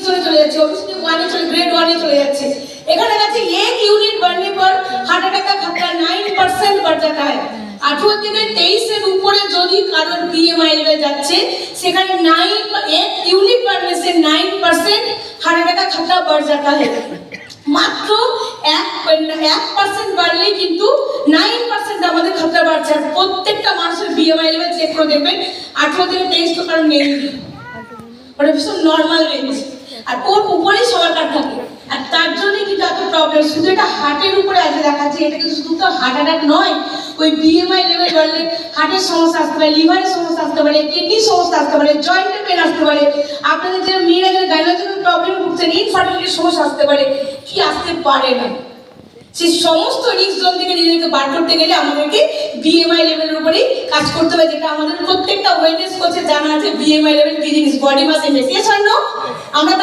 জোনে চলে যাচ্ছে, ওবিসিটি 1 এ চলে, গ্রেড 1 এ চলে যাচ্ছে। এখানে আছে 1 यूनिट बढ़ने पर हार्ट अटैक का खतरा 9% बढ़ जाता है। 18 থেকে 23 এর উপরে যদি কারোর BMI লেভেল যাচ্ছে সেখানে 1 यूनिट बढ़ने से 9% हार्ट अटैक का खतरा बढ़ जाता है। মাত্র 1% বাড়লেই কিন্তু 9% আমাদের খতরা বাড়ছে। আর প্রত্যেকটা মানুষের BMI লেভেল চেক করে দেখবেন 18 থেকে 23 তো কারণ নেই, ওটা ভীষণ নর্মাল রেঞ্জ, আর ওর উপরেই সবার কাট থাকে। আর তার জন্যই কিন্তু এত প্রবলেম। শুধু এটা হার্টের উপরে আজ দেখাচ্ছে, এটা কিন্তু শুধু তো হার্ট অ্যাটাক নয়, ওই BMI লেভেল বাড়লে হার্টের সমস্যা আসতে পারে, লিভারের সমস্যা আসতে পারে, কিডনির সমস্যা আসতে পারে, জয়েন্টের পেন আসতে পারে, আপনাদের যে মেয়েরা যারা গাইনোকোলজিক্যাল প্রবলেম ভুগছেন, ইনফার্টিলিটির সমস্যা আসতে পারে, কি আসতে পারে না। সেই সমস্ত রিস্ক জোন থেকে নিজেকে বার করতে গেলে আমাদেরকে BMI লেভেলের উপরেই কাজ করতে হবে, যেটা আমাদের প্রত্যেকটা ওয়েলনেস কোচে জানা আছে। BMI লেভেল কি জিনিস, বডি মাস ইন্ডেক্স, এছাড়াও আমরা